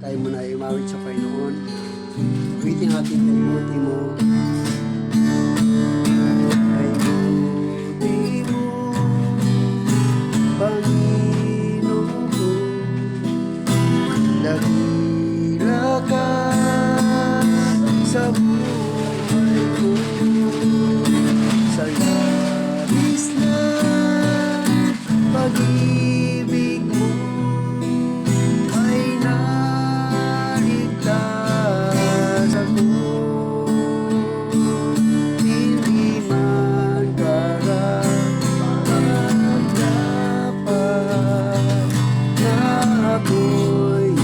Tayo muna ay umawit sa Panginoon. Awitin natin kalimutin mo. Kalimutin mo, Panginoon ko. Dakila ka sa buhay ko. Sa labis na pag-ibig mo ay naligtas ako. Hindi man karapat-dapat na ako'y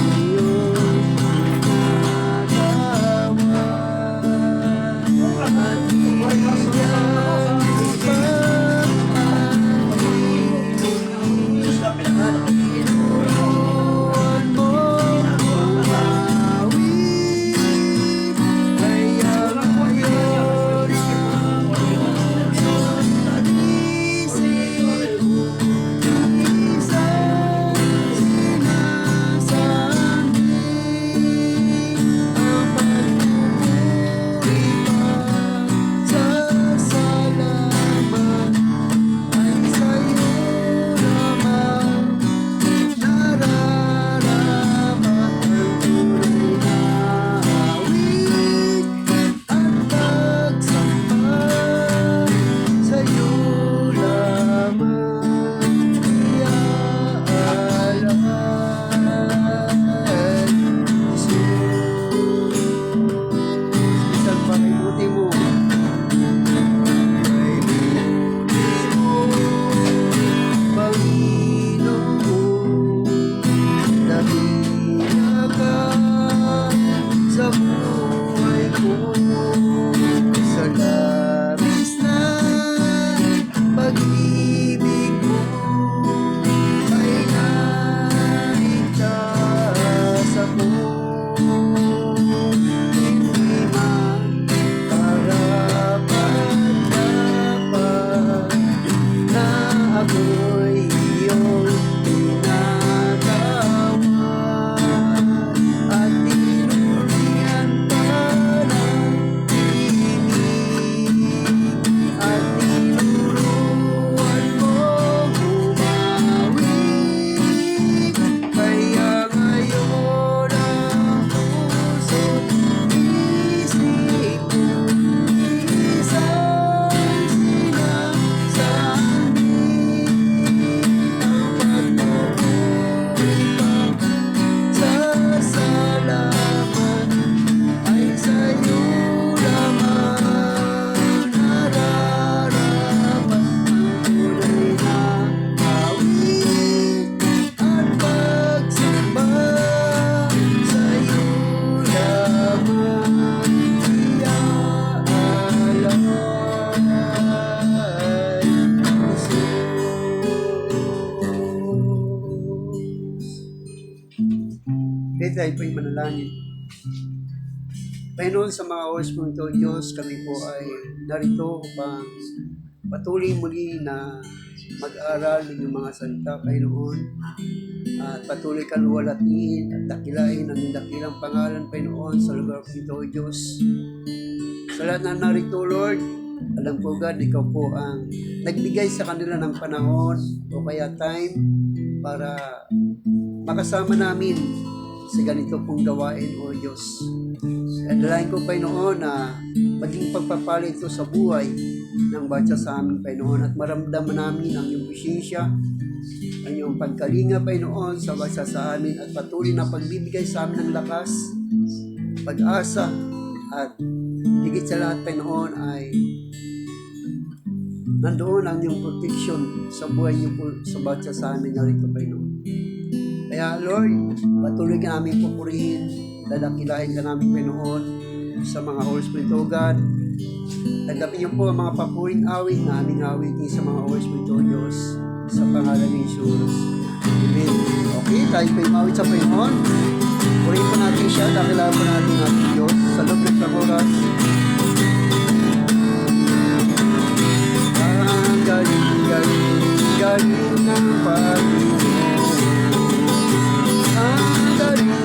iyong nagawa. At tayo po'y manalangin. Panginoon, sa mga oras po ito, Diyos, kami po ay narito upang patuloy muli na mag-aral ng iyong mga salita, Panginoon. At patuloy ka luwalatiin at dakilain ang dakilang pangalan, Panginoon, sa lugar po ito, Diyos. Sa lahat na narito, Lord, alam ko, God, ikaw po ang nagbigay sa kanila ng panahon o kaya time para makasama namin sa ganito pong gawain, O Diyos. At dalahin ko, Panginoon, na maging pagpapala ito sa buhay ng bawat sa amin, Panginoon, at maramdaman namin ang iyong presensya, ang iyong pagkalinga, Panginoon, sa bawat sa amin, at patuloy na pagbibigay sa amin ng lakas, pag-asa, at higit sa lahat, Panginoon, ay nandoon ang iyong protection sa buhay niyo po sa bawat sa amin na rito, Panginoon. Kaya, Lord, patuloy ka namin pupurihin, dadakilain ka namin, Panginoon, sa mga oras po ito, God. Tanggapin niyo po ang mga papuring awit na aming awitin sa mga oras po ito, Diyos, sa pangalan ni Jesus. Amen. Okay, tayo po yung awit sa Panginoon. Purihin po natin siya, dakilain po natin ating Diyos sa loob ng oras. Ang galing ng Panginoon. Ang galing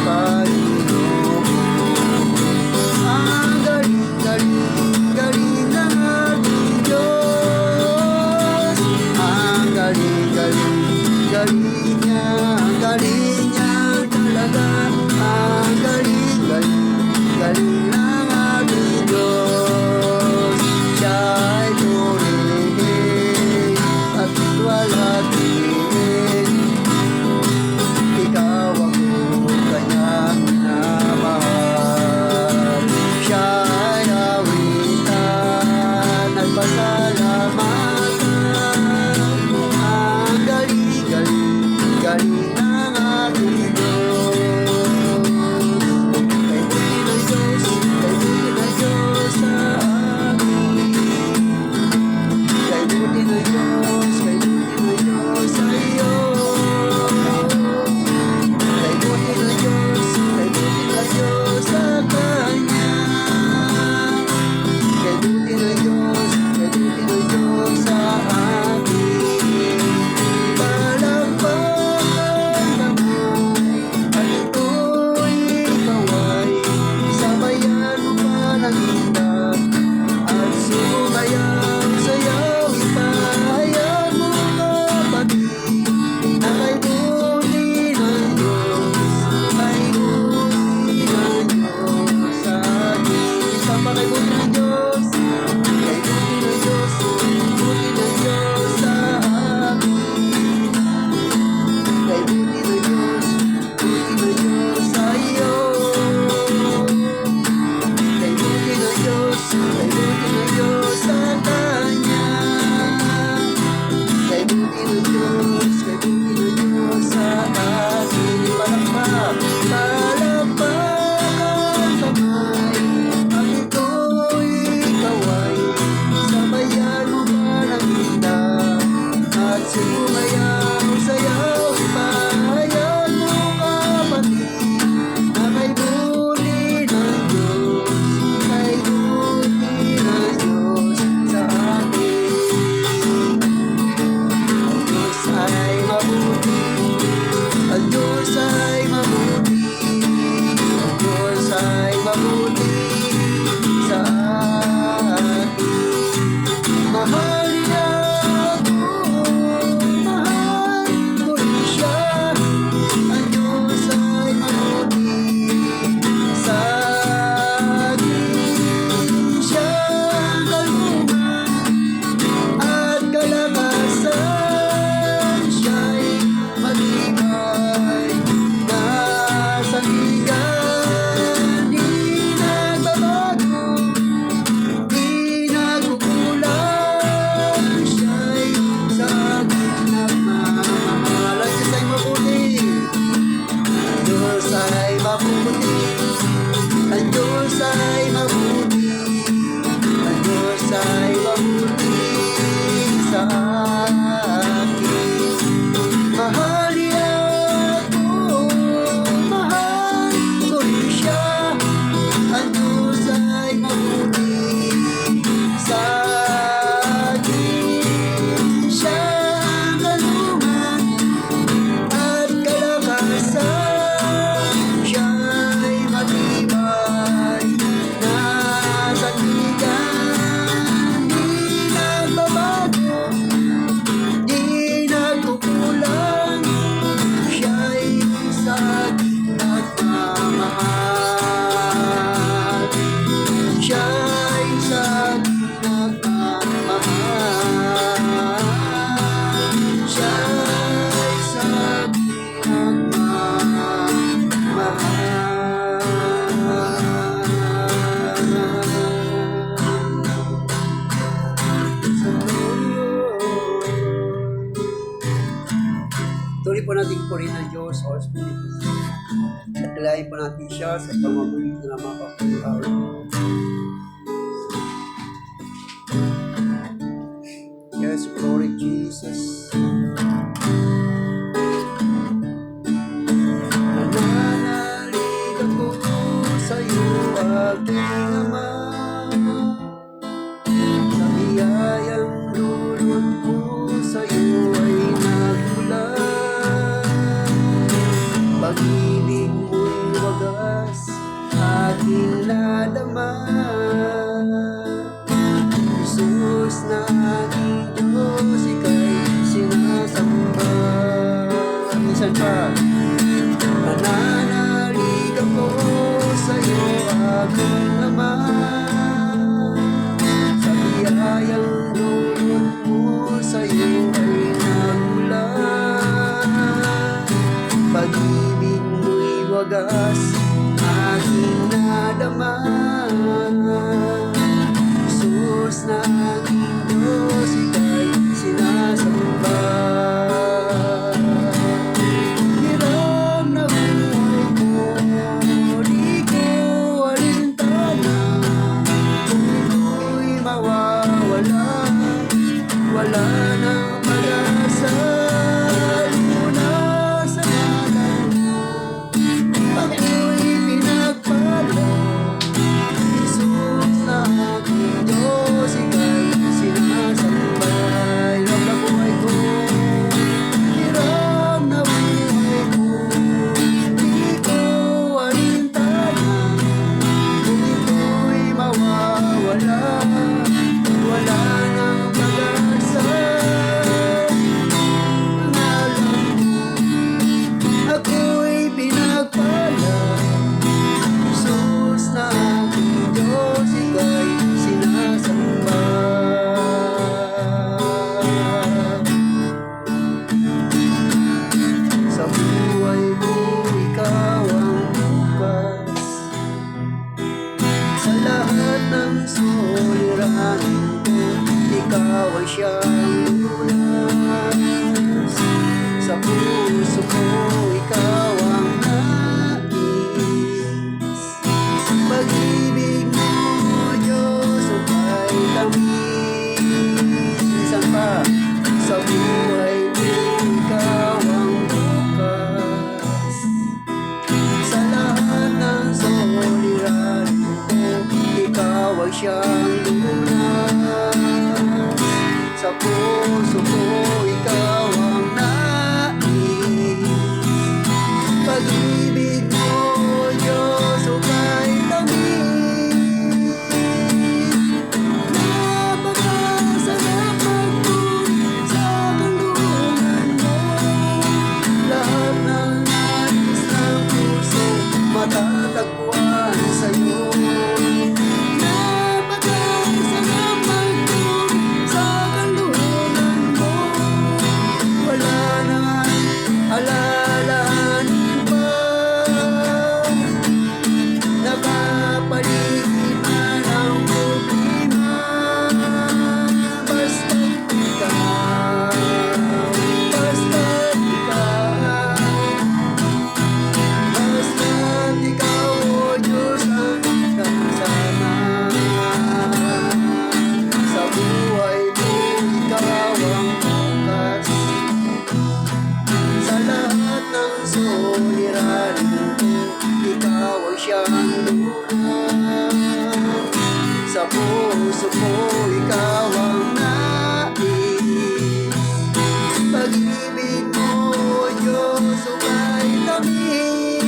Panginoon. Ang galing, galing, galing ng ating Diyos. Ang galing, galing, galing niya, ang galing niya talaga. Ang galing, galing, galing ng ating Diyos. Siya ay purihin at walhatiin. Ikaw ako kanyang minamahal. Siya ay awitan at pasalamatan. Ang galing, galing, galing ng ating Diyos. Kay buti ng Diyos, kay buti ng Diyos sa amin. Kay buti ng Diyos, kay buti ng Diyos sa iyo. Kay buti ng Diyos, kay buti ng Diyos sa Kanya. Kay buti ng Diyos, kay buti ng Diyos sa atin. Palakpakan kamay, at ito'y kaway. Sabayan mo pa ng indak, at sumayaw sayaw. Ipahayag mo kapatid, na kay buti ng Diyos, kay buti ng Diyos sa atin. Sama kay buti ng Diyos, kay buti ng Diyos, buti ng Diyos sa atin. Kay buti ng Diyos, buti ng Diyos sa iyo. Kay buti ng Diyos, kay buti ng Diyos sa Kanya. Kay buti ng Diyos, kay buti ng Diyos sa atin. Palakpak, palakpakan kamay, at ito'y kaway. Sabayan mo pa ng indak, at sumayaw sayaw. Ipahayag mo kapatid, na kay buti ng Diyos, kay buti ng Diyos sa atin. Ang Diyos ay mabuti, ang Diyos ay mabuti, ang Diyos ay mabuti sa atin. Mahal niya ako, mahal ko rin siya. Ang Diyos ay mabuti sa atin. Siya ang kalungan at kalakasan. Siya'y matibay na sandigan. Di nagbabago, di nagkukulang. Siya'y sa atin nagmamahal. Ang Diyos ay mabuti, ang Diyos ay mabuti, ang Diyos ay mabuti, ang Diyos ay mabuti sa akin. Mahal niya ako, mahal ko rin siya. Ang Diyos ay mabuti sa akin. Siya ang kalungan at kalakasan. Siya'y matibay na sandigan. Di nagbabago, di nagkukulang. Siya'y sa atin nagmamahal. Siya'y sa atin nagmamahal. Siya'y sa atin Tuloy po natin purihin ng Diyos o Espiritu. At kalahin po natin siya sa pamamagitan ng mga papagkawin. Yes, glory Jesus. Nananalig ako sa iyo, aking Ama. Sa biyayang dulot mo sa iyo ay nagmula. Pag-ibig mo'y aking nadama. Jesus na aking Diyos, ika'y sinasamba. Minsan pa, nananalig ako sa'yo, aking Ama. Sa biyayang dulot mo, sa'yo ay nagulat. Pag-ibig mo'y wagas, aking nadama. Jesus na aking Diyos, ika'y sinasamba. Hirap na buhay ko, di ko alintana. Kung ito'y mawawala, wala nang pag-asa. Luna sa ngalan mo, ako'y pinagpala. Jesus na aking Diyos, ika'y sinasamba. Hirap na buhay ko, hirap na buhay ko, di ko alintana. Kung ito'y mawawala, wala nang pag-asa. Ang alam mo, ako'y pinagpala. Jesus na aking Diyos, ika'y sinasamba. Sa buhay ko, ikaw ang bukas. Sa lahat ng suliranin ko, ikaw ang siyang lunas. Sa puso ko, ikaw ang nais. Pag-ibig mo, Diyos, ukay tamis. Minsan pa, sa buhay ko, ikaw ang bukas. Sa lahat ng suliranin ko, ikaw ang siyang lunas. Sa puso ko, ikaw ang nais. Pag-ibig mo, Diyos, ukay tamis. Napakasarap magmuli sa kalungan mo. Lahat ng nais ng puso, matatagpuan sa'yo. Napakasarap magmuli sa kalungan mo. Wala nang alalahanin pa. Nakapaligid man ang problema. Basta't ikaw, basta't ikaw, basta't ikaw, O Diyos, ang kasama. Sa buhay ko, ikaw ang bukas. Sa lahat ng suliranin ko, ikaw ang siyang lunas. Sa puso ko, ikaw ang nais. Pag-ibig mo, Diyos, ukay tamis.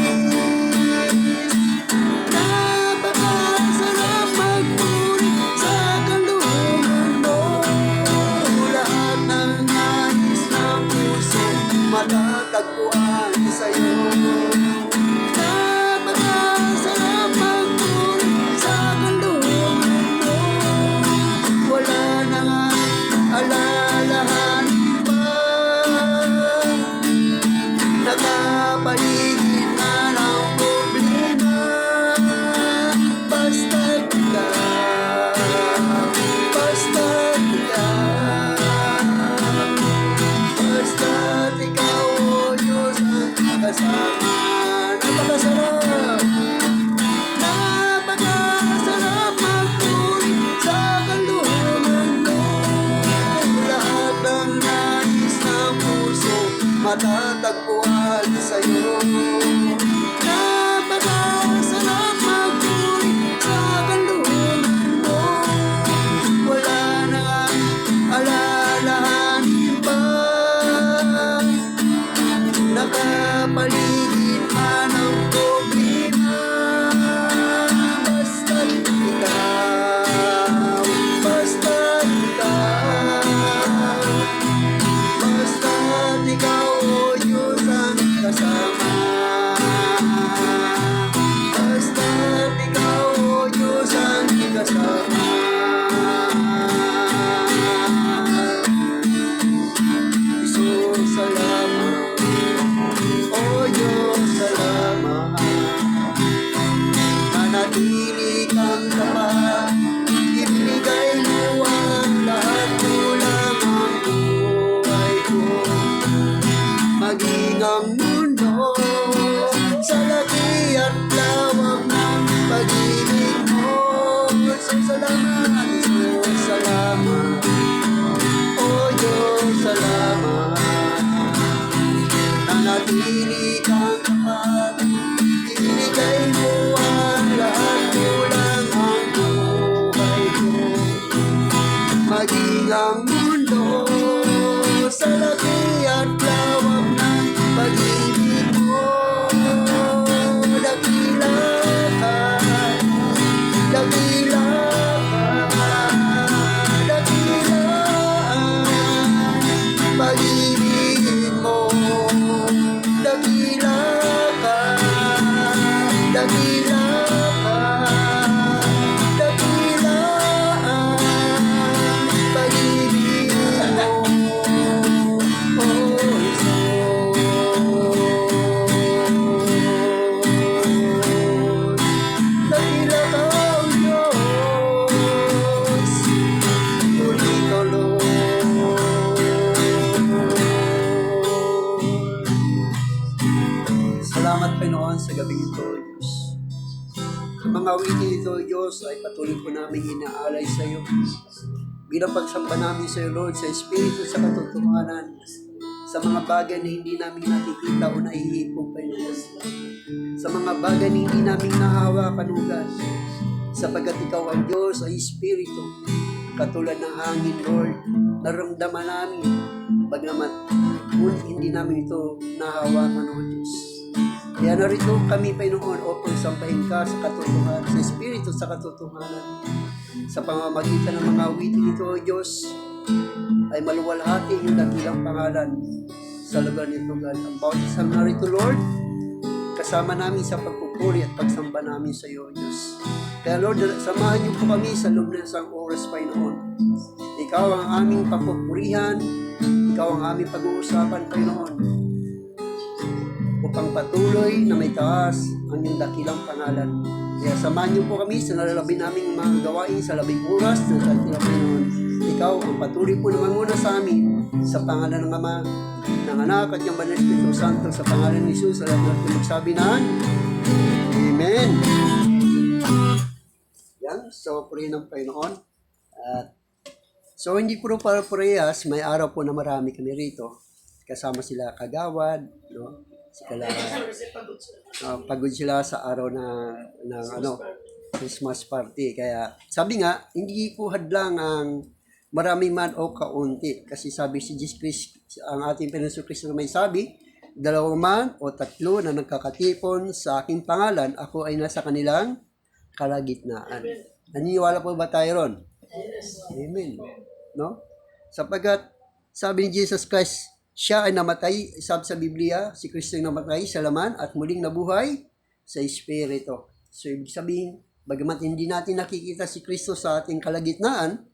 Napakasarap magmuri sa kalungan mo. Lahat ng nais ng puso, matatagpuan sa'yo. Napakasarap magmuri sa kalungan mo. Wala pumili kang kapag ibigay mo ang lahat, kulang ang buhay ko. Maging ang mundo sa laki at lawak ng pag-ibig mo. Dakila ka, dakila ka, dakila ang pag-ibig mo. Dakila ka, dakila ka, dakila ang pag-ibig mo. Oh, dakila ka, oh Diyos, muli ka, Lord. Salamat, Panginoon, sa gabing ito, Diyos. Ang mga awitin ito, Diyos, ay patuloy po namin inaalay sa iyo. Bilang pagsamba namin sa iyo, Lord, sa Espiritu, sa katotohanan, sa mga bagay na hindi namin nakikita o naiipong, Panginoon. Sa mga bagay na hindi namin nahawakan, O God. Sapagkat ikaw ang Diyos ay Espiritu, katulad ng hangin, Lord, naramdaman namin, bagnamat ngunit hindi namin ito nahawakan, O Diyos. Kaya narito kami, Panginoon, upang sampahin ka sa katotohanan, sa Espiritu, sa katotohanan. Sa pamamagitan ng mga awitin ito, O Diyos, ay maluwalhati yung dakilang pangalan sa lugar nito, God. Ang bawat isang narito, Lord, kasama namin sa pagpupuri at pagsamba namin sa iyo, Diyos. Kaya, Lord, samahan niyo po kami sa loob ng isang oras, Panginoon. Ikaw ang aming papupurihan, ikaw ang aming pag-uusapan, Panginoon, upang patuloy na may taas ang iyong dakilang pangalan. Kaya samahan niyo po kami sa nalalabi naming mga gawain sa labing oras ng dakilang Panginoon. Ikaw ang patuloy po na manguna sa amin sa pangalan ng Ama, ng Anak at ng Banal na Espiritu Santo, sa pangalan ni Jesus. Sa lahat natin magsabi na Amen. Yan, so purihin ng Panginoon. At so hindi po para parehas, may araw po na marami kami rito. Kasama sila Kagawad, no? Pagod sila sa araw ng Christmas party. Kaya sabi nga, hindi po hadlang ang marami man o kaunti. Kasi sabi si Jesus Christ, ang ating Panginoon Kristo may sabi, 2 man o 3 na nagkakatipon sa aking pangalan, ako ay nasa kanilang kalagitnaan. Naniniwala po ba tayo ron? Amen. No? Sapagkat sabi ni Jesus Christ, siya ay namatay, sabi sa Biblia, si Kristo ay namatay sa laman at muling nabuhay sa Espiritu. So, ibig sabihin, bagamat hindi natin nakikita si Kristo sa ating kalagitnaan,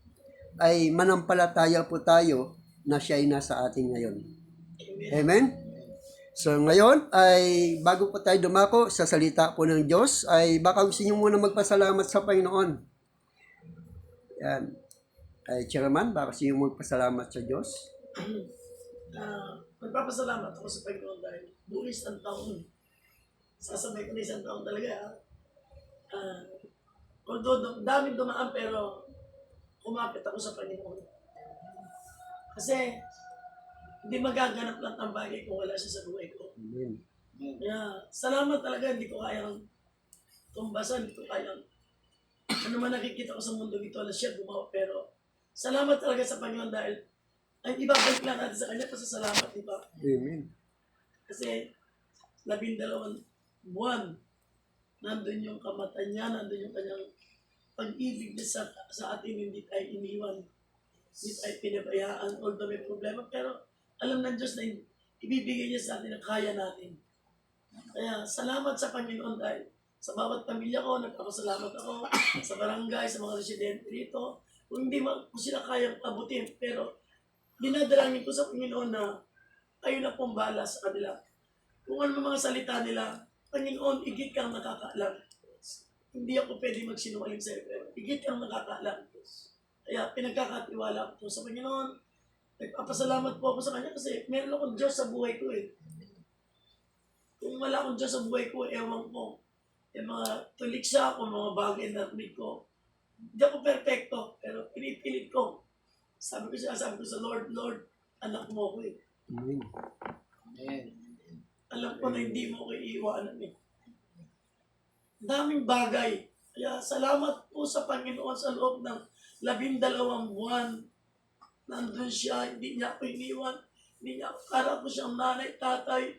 ay manampalataya po tayo na siya ay nasa atin ngayon. Amen? So, ngayon, ay bago po tayo dumako sa salita po ng Diyos, ay baka gusto niyo muna magpasalamat sa Panginoon. Yan. Ay, Chairman, baka gusto niyo magpasalamat sa Diyos. Magpapasalamat ako sa Panginoon dahil buong isang taon, sasabay ko na isang taon talaga. Although daming dumaan pero kumapit ako sa Panginoon. Kasi hindi magaganap lang ang bagay kung wala siya sa buhay ko. Amen. Kaya salamat talaga, hindi ko kayang tumbasan, hindi ko kayang ano man nakikita ko sa mundo dito, alas siya gumawa. Pero salamat talaga sa Panginoon dahil ay ibabalik lang natin sa Kanya pasasalamat, di ba? Amen. Kasi 12 buwan, nandun yung kamatan niya, nandun yung kanyang pag-ibig niya sa atin, hindi tayo iniwan, hindi tayo pinabayaan, although may problema, pero alam ng Diyos na ibibigay niya sa atin ang kaya natin. Kaya salamat sa Panginoon dahil sa bawat pamilya ko, nagpapasalamat ako sa barangay, sa mga residente dito, kung hindi kung sila kayang abutin, pero dinadalangin ko sa Panginoon na kayo na pong bahala sa kanila. Kung ano mga salita nila, Panginoon, igit kang nakakaalam. Hindi ako pwede magsinungaling sa iyo, pero igit kang nakakaalam. Kaya pinagkakatiwala ko po sa Panginoon. Nagpapasalamat po ako sa Kanya kasi meron akong Diyos sa buhay ko eh. Kung wala akong Diyos sa buhay ko, ewan ko. Yung mga tuliksa ako, mga bagay na narinig ko. Hindi ako perfecto, pero pinipilit ko. Sabi ko sa Lord, Lord, anak mo ko eh. Amen. Amen. Alam ko na hindi mo ko iiwanan eh. Daming bagay. Kaya salamat po sa Panginoon sa loob ng 12 buwan. Nandun siya, hindi niya ako iniwan. Hindi niya, akala ko siyang nanay, tatay,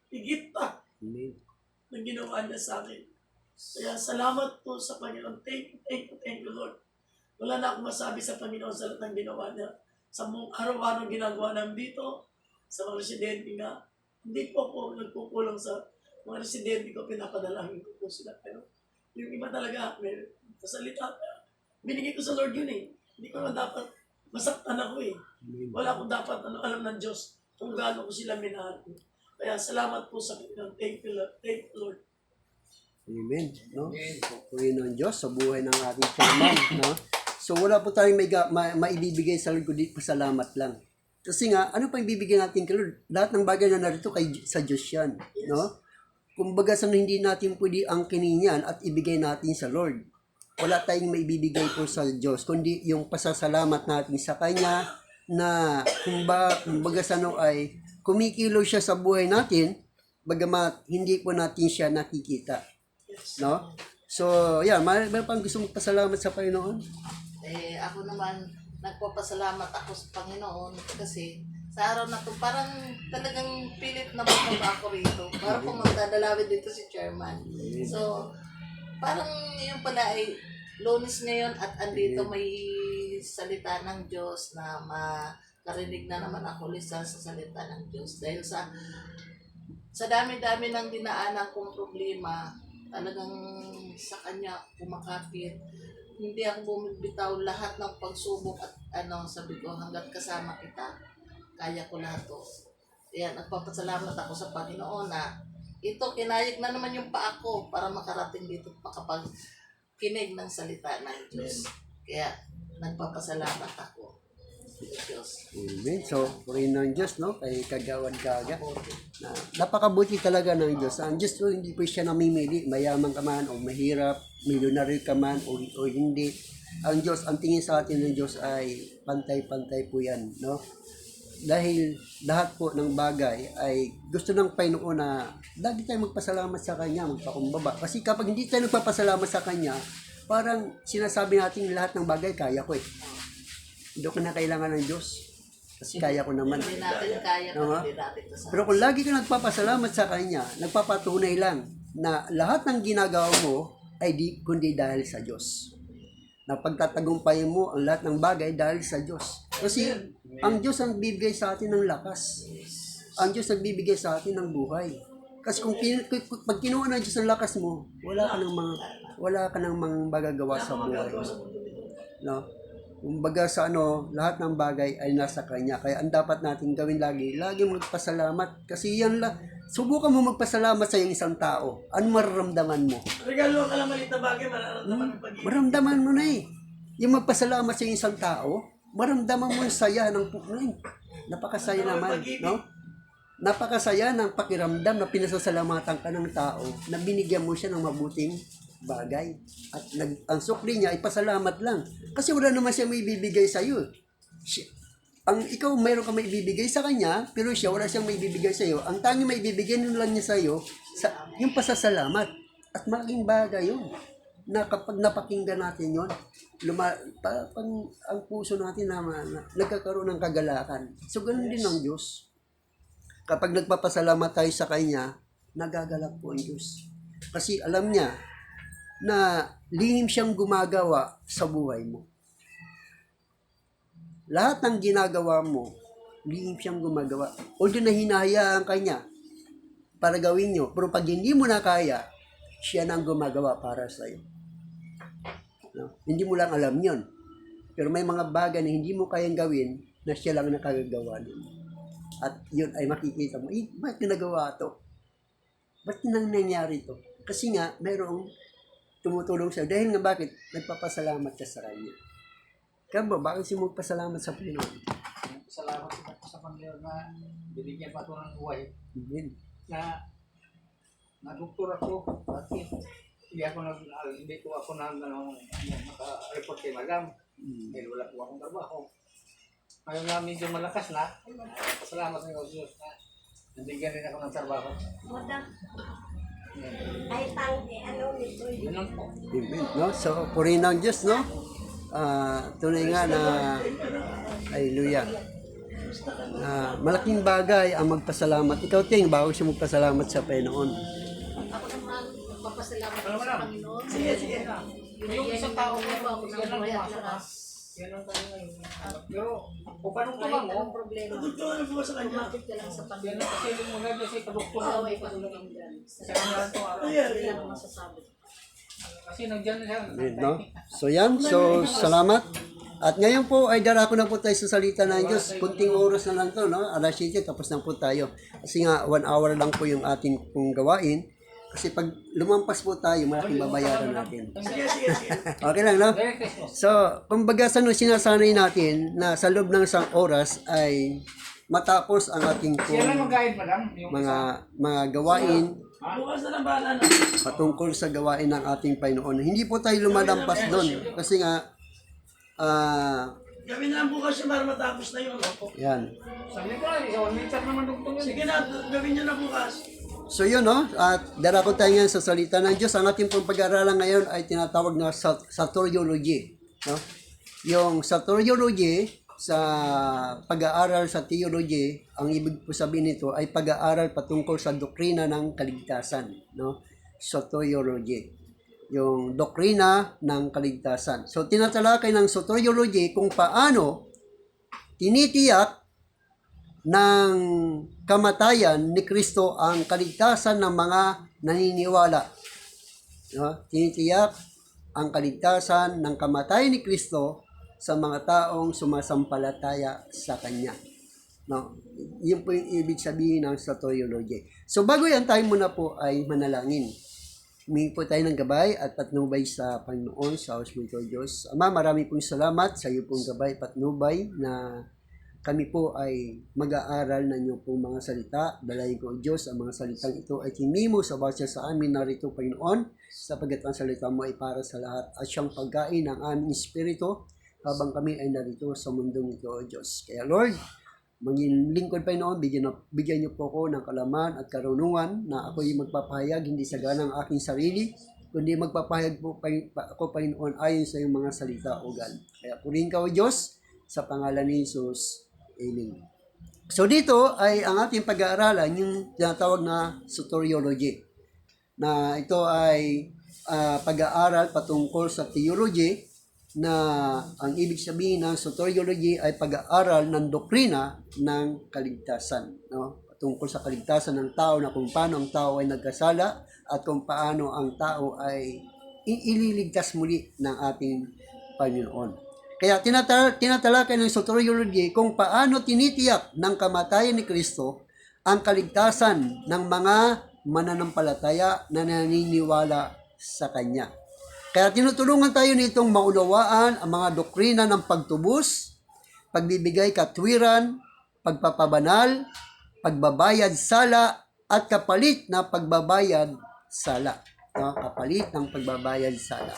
higit pa Amen. na ginawa niya sa akin. Kaya salamat po sa Panginoon. Thank you, Lord. Wala na akong masabi sa Panginoon sa lahat ng ginawa niya. Sa mong araw-araw ginagawa namin dito, sa mga residente nga, hindi po ako nagkukulang sa mga residente ko, pinapadalangin ko po sila. Pero yung iba talaga, may kasalita. Binigay ko sa Lord yun eh. Hindi ko na dapat, masaktan ako eh. Amen. Wala akong dapat alam ng Diyos kung gaano ko sila minahal. Kaya salamat po sa Panginoon. Thank you, Lord. Thank you, Lord. Amen. No? Purihin ng Diyos sa buhay ng ating chairman. No? So wala po tayong maibibigay sa Lord kundi pasalamat lang. Kasi nga, ano pa ibibigay natin kay Lord? Lahat ng bagay na narito sa Diyos yan. No? Kumbaga sa hindi natin pwede angkinin yan at ibigay natin sa Lord. Wala tayong maibibigay po sa Diyos, kundi yung pasasalamat natin sa Kanya na kumbaga sa ano ay kumikilo siya sa buhay natin, bagamat hindi po natin siya nakikita. No? So, yeah, may pang gusto magpasalamat sa Panginoon? Ako naman, nagpapasalamat ako sa Panginoon kasi sa araw na to, parang talagang pilit na magbaba ako rito. Para kung magdadalawin dito si Chairman. So, parang yun pala ay Lunes ngayon at andito may salita ng Diyos na makarinig na naman ako lisa sa salita ng Diyos. Dahil sa dami-dami ng dinaanan kong problema, talagang sa Kanya kumakapit. Hindi ako bumibitaw lahat ng pagsubok at sabi ko, hanggat kasama kita, kaya ko lahat to. Kaya nagpapasalamat ako sa Panginoon na ito, kinayag na naman yung paa ko para makarating dito makapagkinig ng salita ng Diyos. Kaya nagpapasalamat ako sa Diyos. Amen. So, purihin ng Diyos, no? Kay Kagawan Gaga. Na, napakabuti talaga ng Diyos. Ang Diyos, hindi po siya namimili. Mayaman ka man o mahirap, milyonaryo ka man o hindi. Ang Diyos, ang tingin sa atin ng Diyos ay pantay-pantay po yan, no? Dahil lahat po ng bagay ay gusto ng Panginoon na lagi tayo magpasalamat sa Kanya, magpakumbaba. Kasi kapag hindi tayo nagpapasalamat sa Kanya, parang sinasabi natin lahat ng bagay, kaya ko eh. Hindi ko na kailangan ng Diyos. Kasi kaya ko naman. Hindi natin kaya, Tama? hindi natin ito sa Pero kung lagi ka nagpapasalamat sa Kanya, nagpapatunay lang na lahat ng ginagawa mo ay kundi dahil sa Diyos. Na pagtatagumpayin mo ang lahat ng bagay dahil sa Diyos. Kasi ang Diyos ang bibigay sa atin ng lakas. Ang Diyos ang bibigay sa atin ng buhay. Kasi pag kinuha ng Diyos ang lakas mo, wala ka nang magagawa sa buhay. No? Kumbaga sa lahat ng bagay ay nasa Kanya. Kaya ang dapat natin gawin lagi magpasalamat. Kasi yan lang, subukan mo magpasalamat sa isang tao. Ano mararamdaman mo? Regalo ka lang maliit na bagay, mararamdaman yung pag-ibig. Maramdaman mo na eh. Yung magpasalamat sa isang tao, maramdaman mo yung saya ng punoy. Napakasaya naman, no? Napakasaya ng pakiramdam na pinasasalamatan ka ng tao na binigyan mo siya ng mabuting bagay. At ang sukli niya ay pasalamat lang. Kasi wala naman siya may bibigay sa iyo. Ikaw mayroon ka may bibigay sa kanya, pero siya wala siyang may bibigay sa iyo. Ang tanging may bibigay lang niya sa iyo, yung pasasalamat. At malaking bagay yun. Na kapag napakinggan natin yun, ang puso natin na nagkakaroon ng kagalakan. So, ganun din ang Diyos. Kapag nagpapasalamat tayo sa Kanya, nagagalak po ang Diyos. Kasi alam niya na lihim siyang gumagawa sa buhay mo. Lahat ng ginagawa mo, lihim siyang gumagawa. Although na hinahayaan ka niya para gawin nyo, pero pag hindi mo na kaya, siya nang gumagawa para sa iyo. No? Hindi mo lang alam yon. Pero may mga bagay na hindi mo kayang gawin na siya lang nakagagawa nun. At yun ay makikita mo, bakit nagawa to? Bakit nang nangyari to? Kasi nga, mayroong tumutulong siya. Dahil nga bakit? Nagpapasalamat ka sa Kanya. Kaya ba, bakit siya magpasalamat sa Panginoon? Salamat sa Panginoon na binigyan pa ito ng buhay. Amen. Na doktor ako. Bakit? Hindi ko ako naka-report kay Madam. Dahil wala po akong trabaho. Ngayon na medyo malakas na. Salamat ng Diyos na Nabigyan rin ako ng trabaho. Ay, ano nito yun. Yun lang po. Amen, no? So, purihin ng Diyos, no? Tunay nga na, hallelujah. Malaking bagay ang magpasalamat. Ikaw, Ting, bago siya magpasalamat sa Panginoon. Ako naman, magpapasalamat ako sa Panginoon. Sige, sige. Yung isang tao Binigyan mo, mo ako ng yan lang buhay at pumasok, ha? lakas. Yan ang tayo ngayon. Pero, kung paano Kahit tumango, anong problema, Tutulungan na po sa kanya. lumapit ka lang sa yan Panginoon. ang kasi yung mga kasi padukto na. Away pa lang dyan. Sa kanya lang itong araw. Ayan, Hindi ayan. lang ako masasabi. Kasi nandiyan na siya. Amen, no? So, yan. So, salamat. At ngayon po ay darako na po tayo sa salita ng Diyos. Kunting oras na lang to, no? Alas 7, tapos na po tayo. Kasi nga, 1 hour lang po yung ating pong gawain. Kasi pag lumampas po tayo, malaking babayaran natin. Sige, sige, sige. Okay lang, no? Merry Christmas. So, kumbaga sa sinasanay natin na sa loob ng isang oras ay matapos ang ating Siya lang pong mag-guide, madam. Yung mga gawain Bukas na lang bahala na. patungkol sa gawain ng ating Panginoon. Hindi po tayo lumalampas doon kasi nga Gawin na lang bukas yun para matapos na yun. yan. sabi ko lang, isa 1 meter naman dugtong yun. Sige na, gawin nyo na bukas. So yun, no? At darako tayo ngayon sa salita ng Diyos. Ang ating pong pag-aaralan ngayon ay tinatawag na soteriology. No? Yung soteriology sa pag-aaral sa theology, ang ibig po sabihin nito ay pag-aaral patungkol sa doktrina ng kaligtasan. No? Soteriology. Yung doktrina ng kaligtasan. So tinatalakay ng soteriology kung paano tinitiyak ng kamatayan ni Kristo ang kaligtasan ng mga naniniwala. No? Tinitiyak ang kaligtasan ng kamatayan ni Kristo sa mga taong sumasampalataya sa Kanya. No? Yun po yung ibig sabihin ng soteriology. So bago yan, tayo muna po ay manalangin. Humingi po tayo ng gabay at patnubay sa Panginoon, sa Osmento Diyos. Ama, marami pong salamat sa iyo pong gabay at patnubay na kami po ay mag-aaral ng iyong pong mga salita. Dalayan ko, Diyos, ang mga salitang ito ay tinimo sa bawat sa amin narito, Panginoon, sapagat ang salita mo ay para sa lahat at siyang pagkain ng aming espiritu habang kami ay narito sa mundong ito, O Diyos. Kaya Lord, maging lingkod, Panginoon, bigyan niyo po ako ng kalaman at karunungan na ako ay magpapahayag hindi sa ganang aking sarili, kundi magpapahayag po ako, Panginoon, ayon sa iyong mga salita, O God. Kaya purihin ka, O Diyos, sa pangalan ni Jesus. Amen. So dito ay ang ating pag-aaralan yung tinatawag na soteriology. Na ito ay pag-aaral patungkol sa theology na ang ibig sabihin ng soteriology ay pag-aaral ng doktrina ng kaligtasan. No? Patungkol sa kaligtasan ng tao na kung paano ang tao ay nagkasala at kung paano ang tao ay ililigtas muli ng ating Panginoon. Kaya tinatalakay ng soteriology kung paano tinitiyak ng kamatayan ni Kristo ang kaligtasan ng mga mananampalataya na naniniwala sa Kanya. Kaya tinutulungan tayo nitong maunawaan ang mga doktrina ng pagtubos, pagbibigay katwiran, pagpapabanal, pagbabayad sala, at kapalit na pagbabayad sala. No? Kapalit ng pagbabayad sala.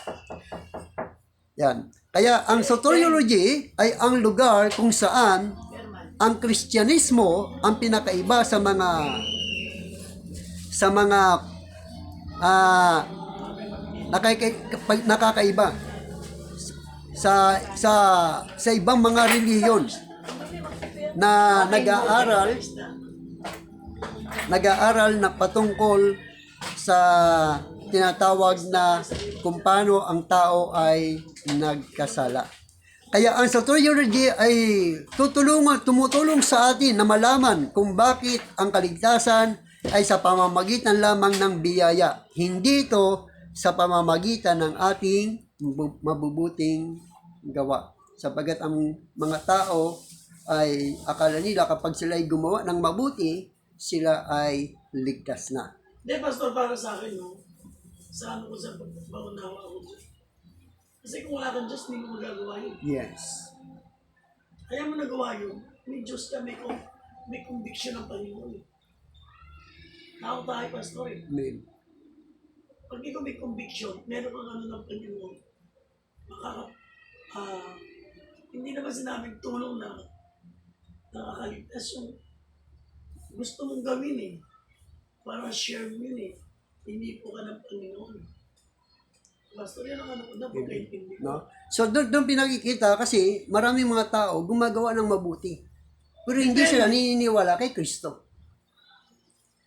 Yan. Kaya ang soteriology ay ang lugar kung saan ang Kristyanismo ang pinakaiba sa mga nakakaiba sa ibang mga reliyon na nag-aaral na patungkol sa tinatawag na kung paano ang tao ay nagkasala. Kaya ang soteriology ay tumutulong sa atin na malaman kung bakit ang kaligtasan ay sa pamamagitan lamang ng biyaya. Hindi ito sa pamamagitan ng ating mabubuting gawa. Sapagat ang mga tao ay akala nila kapag sila ay gumawa ng mabuti, sila ay ligtas na. Hindi, Pastor, para sa akin, no? Sa ano ko sa pagpapaunawa ako dyan. Kasi kung wala kang Diyos, hindi mo magagawa yun. Yes. Kaya mo nagawa yun, may Diyos ka, may conviction ng Panginoon. Tao tayo, Pastor, eh. Amen. Pag ikaw may conviction, meron kang ano ng Panginoon, hindi naman sinabing tulong na nakakaligtas yung gusto mong gawin eh. Para share mo yun eh. Hindi po ka ng Panginoon. Basta yan ang ano ko na pagkaintindi ko. No? So doon pinakikita kasi maraming mga tao gumagawa ng mabuti. Pero hindi sila naniniwala kay Kristo.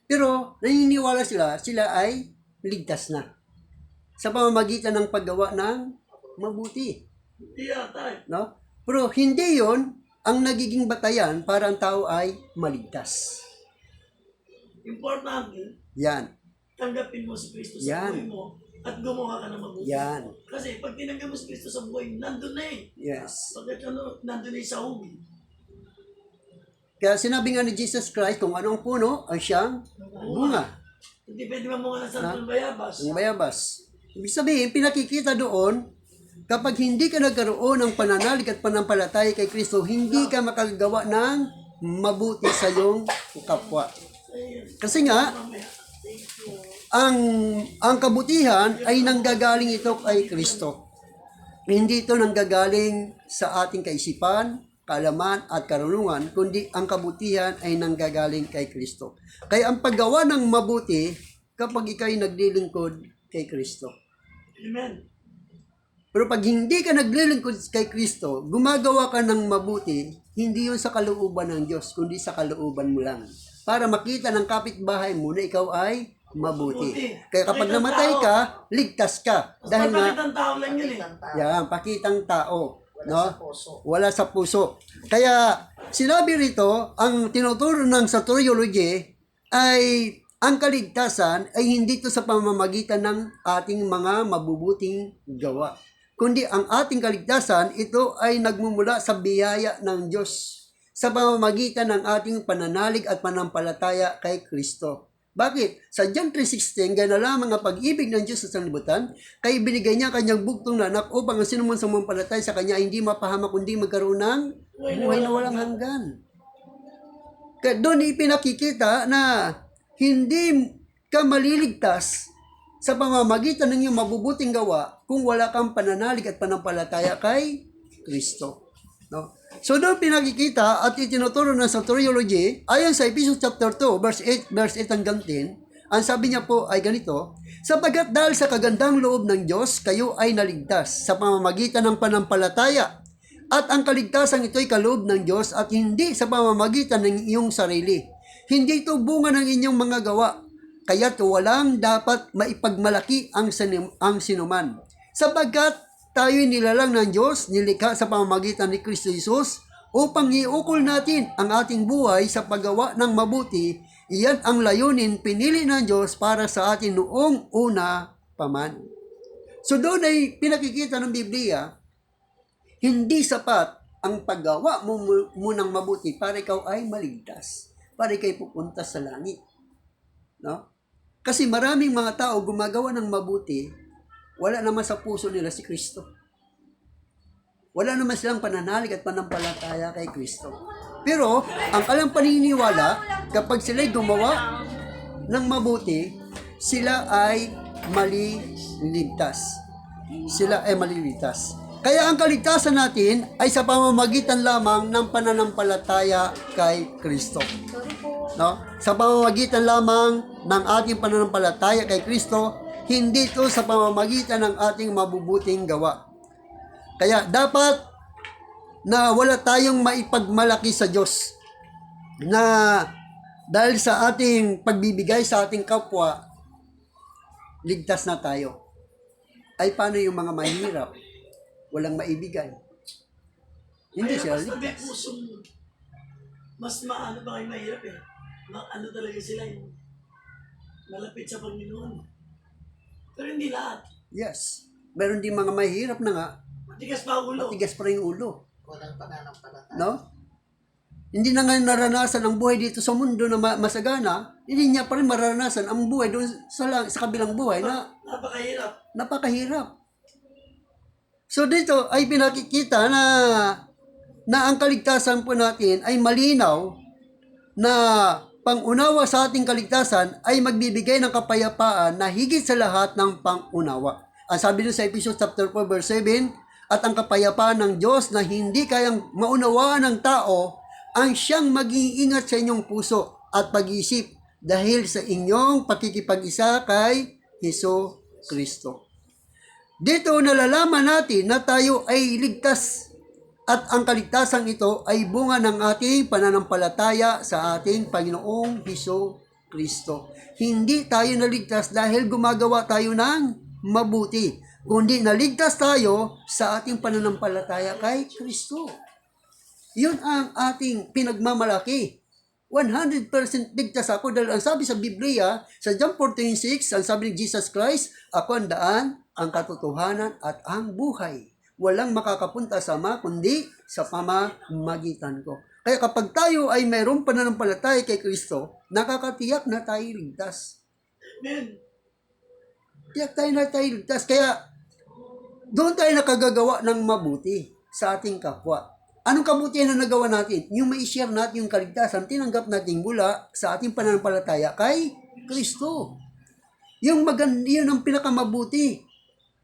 Pero naniniwala sila ay ligtas na. Sa pamamagitan ng paggawa ng mabuti. Hindi yata eh. No? Pero hindi yon ang nagiging batayan para ang tao ay maligtas. Importante, Yan. tanggapin mo si Kristo Yan. sa buhay mo at gumawa ka ng mabuti. Yan. Kasi pag tinanggap mo si Kristo sa buhay, nandun na eh. Yes. Pagkat nandun na yung sahog. Kaya sinabi nga ni Jesus Christ, kung anong puno, ay siyang bunga. Hindi pwede mamunga ng santong bayabas. Ang bayabas. Ibig sabihin, pinakikita doon, kapag hindi ka nagkaroon ng pananalig at panampalataya kay Kristo, hindi ka makagawa ng mabuti sa iyong kapwa. Kasi nga, ang kabutihan ay nanggagaling ito kay Kristo. Hindi ito nanggagaling sa ating kaisipan, kaalaman at karunungan, kundi ang kabutihan ay nanggagaling kay Kristo. Kaya ang paggawa ng mabuti kapag ikaw'y naglilingkod kay Kristo. Amen. Pero pag hindi ka naglilingkod kay Kristo, gumagawa ka ng mabuti, hindi yun sa kalooban ng Diyos, kundi sa kalooban mo lang. Para makita ng kapitbahay mo na ikaw ay mabuti. Kaya kapag namatay ka, ligtas ka. Dahil nga, Pagpapakitang tao lang yun eh. yan, pakitang tao. No? Puso. Wala sa puso. Kaya, sinabi rito, ang tinuturo ng soteriology ay ang kaligtasan ay hindi ito sa pamamagitan ng ating mga mabubuting gawa. Kundi ang ating kaligtasan, ito ay nagmumula sa biyaya ng Diyos sa pamamagitan ng ating pananalig at panampalataya kay Kristo. Bakit? Sa John 3:16, gaya na lamang ang pag-ibig ng Diyos sa sanlibutan, kaya binigay niya kanyang bugtong na anak upang ang sinuman sumampalataya sa kanya ay hindi mapahamak kundi magkaroon ng buhay na walang hanggan. Kaya doon ipinakikita na hindi ka maliligtas sa pamamagitan ng iyong mabubuting gawa kung wala kang pananalig at panampalataya kay Kristo. No? So doon pinakikita at itinuturo ng soteriology, ayon sa Ephesians chapter 2, verse 8 hanggang 10, ang sabi niya po ay ganito, sapagkat dahil sa kagandang loob ng Diyos, kayo ay naligtas sa pamamagitan ng panampalataya. At ang kaligtasan ito ay kaloob ng Diyos at hindi sa pamamagitan ng iyong sarili. Hindi ito bunga ng inyong mga gawa, kaya't walang dapat maipagmalaki ang sinuman. Sapagkat tayo'y nilalang ng Diyos, nilikha sa pamamagitan ni Kristo Jesus, upang iukol natin ang ating buhay sa paggawa ng mabuti. Iyan ang layunin pinili ng Diyos para sa atin noong una pa man. So doon ay pinakikita ng Biblia, hindi sapat ang paggawa mo ng mabuti para ikaw ay maligtas, para ikaw pupunta sa langit. No? Kasi maraming mga tao gumagawa ng mabuti, wala naman sa puso nila si Kristo. Wala naman silang pananalig at panampalataya kay Kristo. Pero, ang kanilang paniniwala, kapag sila'y gumawa ng mabuti, sila ay maliligtas. Sila ay maliligtas. Kaya ang kaligtasan natin ay sa pamamagitan lamang ng pananampalataya kay Kristo. No? Sa pamamagitan lamang ng ating pananampalataya kay Kristo, hindi ito sa pamamagitan ng ating mabubuting gawa. Kaya dapat na wala tayong maipagmalaki sa Diyos na dahil sa ating pagbibigay sa ating kapwa, ligtas na tayo. Ay paano yung mga mahirap? Walang maibigay. Hindi Kaya sila mas tabi ligtas. puso mo. Mas maano ba kayo mahirap eh. Ano talaga sila yung malapit sa Panginoon. Pero hindi lahat. Yes. Meron din mga mahirap na nga, Matigas pa ang ulo. matigas pa rin yung ulo. Walang pananampalataya. No? Hindi na nga naranasan ang buhay dito sa mundo na masagana, hindi niya pa rin mararanasan ang buhay doon sa kabilang buhay na Napakahirap. napakahirap. So dito ay pinakikita na ang kaligtasan po natin ay malinaw na pangunawa sa ating kaligtasan ay magbibigay ng kapayapaan na higit sa lahat ng pangunawa. Ang sabi doon sa Ephesians chapter 4 verse 7, at ang kapayapaan ng Diyos na hindi kayang maunawaan ng tao ang siyang mag-iingat sa inyong puso at pag-isip dahil sa inyong pakikipag-isa kay Hesus Kristo. Dito nalalaman natin na tayo ay ligtas at ang kaligtasan ito ay bunga ng ating pananampalataya sa ating Panginoong Hesus Kristo. Hindi tayo naligtas dahil gumagawa tayo ng mabuti, kundi naligtas tayo sa ating pananampalataya kay Kristo. Yun ang ating pinagmamalaki. 100% ligtas ako dahil ang sabi sa Biblia, sa John 14:6, ang sabi ni Jesus Christ, ako ang daan, ang katotohanan at ang buhay. Walang makakapunta sa Ama kundi sa pamamagitan ko. Kaya kapag tayo ay mayroong pananampalataya kay Kristo, nakakatiyak na tayo ligtas. Amen. Tiyak tayo na tayo ligtas. Kaya doon tayo nakagagawa ng mabuti sa ating kapwa. Anong kabutihan na nagawa natin? Yung mai-share natin yung kaligtasan, tinanggap natin mula sa ating pananampalataya kay Kristo. Yung yun ang pinakamabuti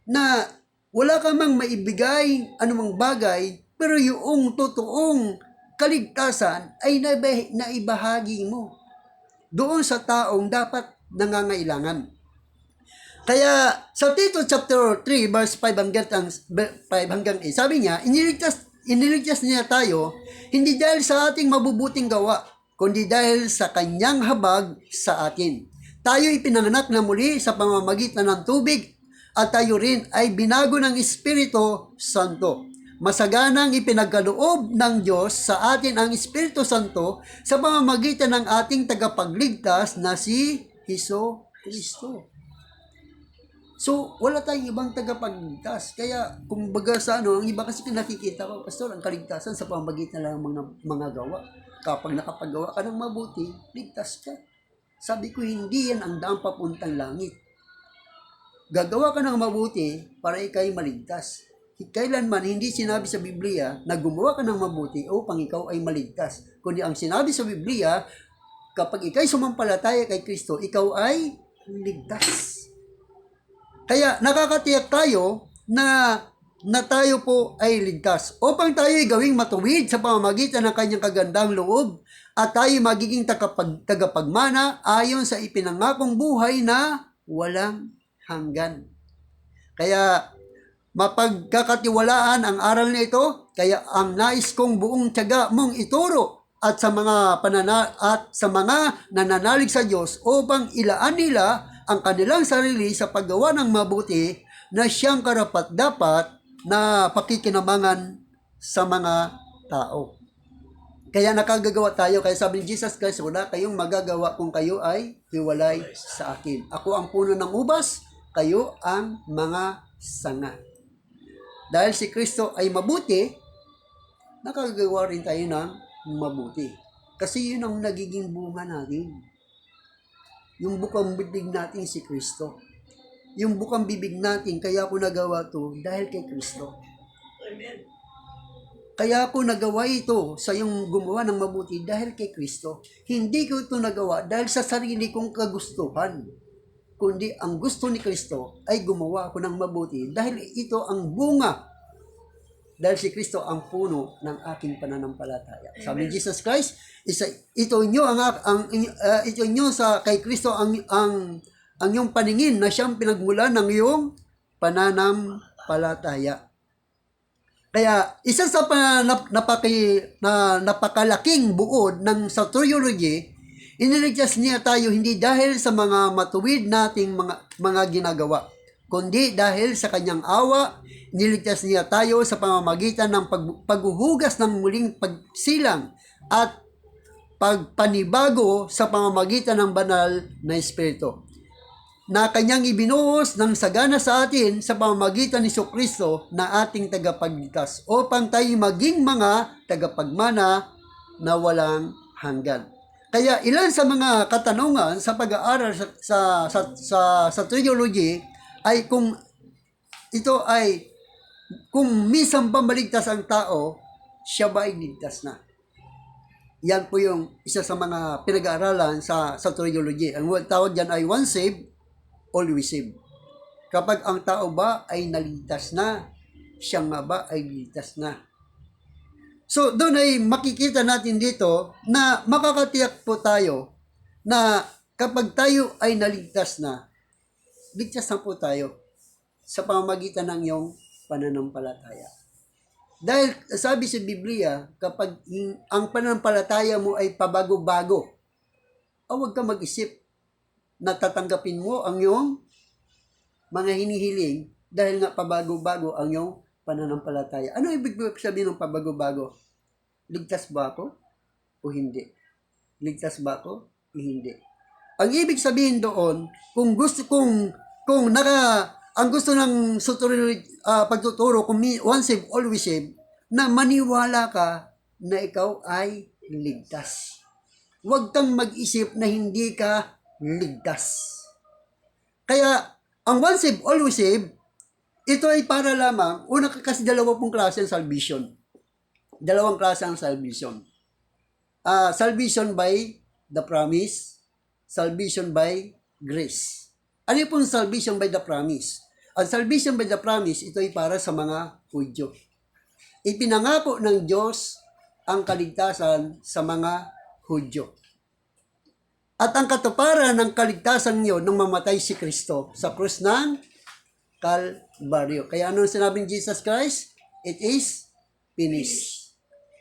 na wala ka mang maibigay anumang bagay, pero yung totoong kaligtasan ay naibahagi mo doon sa taong dapat nangangailangan. Kaya sa Tito chapter 3 verse 5 hanggang 8, sabi niya, iniligtas niya tayo hindi dahil sa ating mabubuting gawa, kundi dahil sa kanyang habag sa atin. Tayo ipinanganak na muli sa pamamagitan ng tubig at tayo rin ay binago ng Espiritu Santo. Masaganang ipinagkaloob ng Diyos sa atin ang Espiritu Santo sa pamamagitan ng ating tagapagligtas na si Hesus Kristo. So, wala tayong ibang tagapagligtas. Kaya, kung baga sa ang iba kasi nakikita ko, Pastor, ang kaligtasan sa pamamagitan lang ng mga gawa. Kapag nakapagawa ka ng mabuti, ligtas ka. Sabi ko, hindi yan ang daang papuntang langit. Gagawa ka ng mabuti para ikay maligtas. Kailanman hindi sinabi sa Biblia na gumawa ka ng mabuti upang ikaw ay maligtas. Kundi ang sinabi sa Biblia, kapag ikay sumampalataya kay Kristo, ikaw ay ligtas. Kaya nakakatiyak tayo na tayo po ay ligtas upang tayo ay gawing matuwid sa pamamagitan ng kanyang kagandang loob at tayo magiging tagapagmana ayon sa ipinangakong buhay na walang hanggan. Kaya mapagkakatiwalaan ang aral na ito, kaya ang nais kong buong tiyaga mong ituro at sa mga nananalig sa Diyos upang ilaan nila ang kanilang sarili sa paggawa ng mabuti na siyang karapat-dapat na pakikinabangan sa mga tao. Kaya nakagagawa tayo, kaya sabi ni Jesus Christ, wala kayong magagawa kung kayo ay hiwalay sa akin. Ako ang puno ng ubas, kayo ang mga sanga. Dahil si Kristo ay mabuti, nakagagawa rin tayo ng mabuti. Kasi yun ang nagiging bunga natin. Yung bukang bibig natin si Kristo. Yung bukang bibig natin, kaya ako nagawa to dahil kay Kristo. Amen. Kaya ako nagawa ito sa yung gumawa ng mabuti dahil kay Kristo. Hindi ko ito nagawa dahil sa sarili kong kagustuhan. Kundi ang gusto ni Kristo ay gumawa ako ng mabuti dahil ito ang bunga. Dahil si Kristo ang puno ng aking pananampalataya. Sabi ni Jesus Christ, ito nyo sa kay Kristo ang iyong paningin na siyang pinagmulan ng iyong pananampalataya. Kaya isa sa napakalaking buod ng soteriology, iniligtas niya tayo hindi dahil sa mga matuwid nating mga ginagawa, kundi dahil sa kanyang awa, niligtas niya tayo sa pamamagitan ng paghuhugas ng muling pagsilang at pagpanibago sa pamamagitan ng banal na Espiritu na kanyang ibinuhos ng sagana sa atin sa pamamagitan ni Kristo na ating tagapagligtas upang tayo maging mga tagapagmana na walang hanggan. Kaya ilan sa mga katanungan sa pag-aaral sa theology ay kung minsan pa maligtas ang tao, siya ba ay ligtas na? Yan po yung isa sa mga pinag-aaralan sa theology. Ang tawag dyan ay once saved, always saved. Kapag ang tao ba ay naligtas na, siya nga ba ay ligtas na? So, doon ay makikita natin dito na makakatiyak po tayo na kapag tayo ay naligtas na, ligtas na po tayo sa pamamagitan ng iyong pananampalataya. Dahil sabi sa Biblia, kapag ang pananampalataya mo ay pabago-bago, huwag ka mag-isip na tatanggapin mo ang iyong mga hinihiling dahil nga pabago-bago ang iyong pananampalataya. Ano ibig sabihin ng pabago-bago? Ligtas ba ako o hindi? Ligtas ba ako o hindi? Ang ibig sabihin doon, kung ang gusto ng pagtuturo, kung once saved, always saved, na maniwala ka na ikaw ay ligtas. Huwag kang mag-isip na hindi ka ligtas. Kaya, ang once saved, always saved, ito ay para lamang, una kasi dalawa pong klase ng salvation. Dalawang klase ng salvation. Salvation by the promise, salvation by grace. Ano yung pong salvation by the promise? Ang salvation by the promise, ito ay para sa mga Hudyo. Ipinangako ng Diyos ang kaligtasan sa mga Hudyo. At ang katuparan ng kaligtasan niyo nung mamatay si Kristo sa krus ng Kalbaryo. Kaya ano sinabing Jesus Christ? It is finished.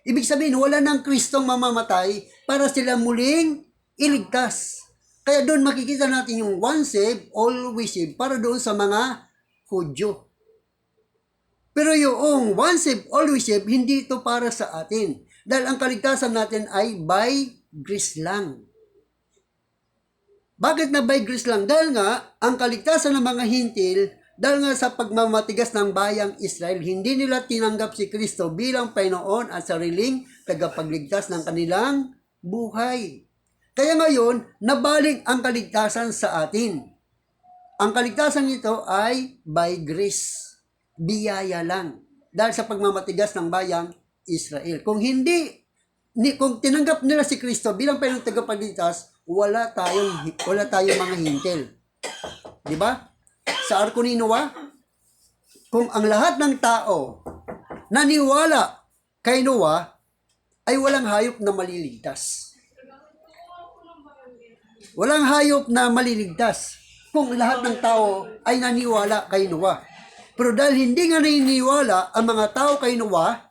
Ibig sabihin, wala ng Kristong mamamatay para sila muling iligtas. Kaya doon makikita natin yung once saved, always saved, para doon sa mga Hudyo. Pero yung once saved, always saved, hindi ito para sa atin. Dahil ang kaligtasan natin ay by grace lang. Bakit na by grace lang? Dahil nga, ang kaligtasan ng mga hintil, dahil nga sa pagmamatigas ng bayang Israel, hindi nila tinanggap si Kristo bilang Panginoon at sariling tagapagligtas ng kanilang buhay. Kaya ngayon, nabalik ang kaligtasan sa atin. Ang kaligtasan nito ay by grace. Biyaya lang. Dahil sa pagmamatigas ng bayang Israel. Kung tinanggap nila si Kristo bilang Panginoon tagapagligtas, wala tayong mga hintil. Di ba? Sa Arko ni Noah, kung ang lahat ng tao naniwala kay Noah, ay walang hayop na maliligtas. Walang hayop na maliligtas kung lahat ng tao ay naniwala kay Noah. Pero dahil hindi nga naniniwala ang mga tao kay Noah,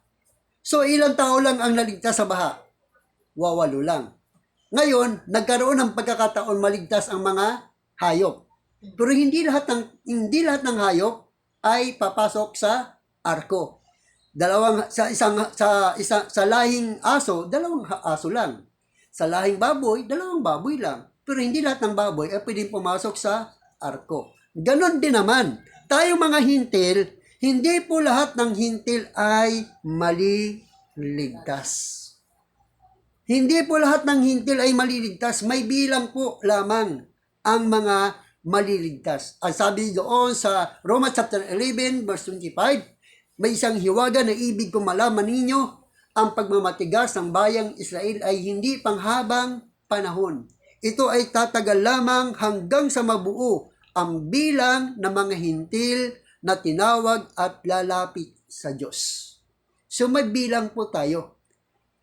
so ilang tao lang ang naligtas sa baha? 8 lang. Ngayon, nagkaroon ng pagkakataon maligtas ang mga hayop. Pero hindi lahat ng hayop ay papasok sa arko. Sa lahing aso, 2 aso lang. Sa lahing baboy, 2 baboy lang. Pero hindi lahat ng baboy ay pwedeng pumasok sa arko. Ganon din naman. Tayong mga hintil, hindi po lahat ng hintil ay maliligtas. Hindi po lahat ng hintil ay maliligtas. May bilang po lamang ang mga maliligtas. Ang sabi doon sa Romans chapter 11 verse 25, may isang hiwaga na ibig kong malaman ninyo, ang pagmamatigas ng bayang Israel ay hindi panghabang panahon. Ito ay tatagal lamang hanggang sa mabuo ang bilang ng mga hintil na tinawag at lalapit sa Diyos. So may bilang po tayo.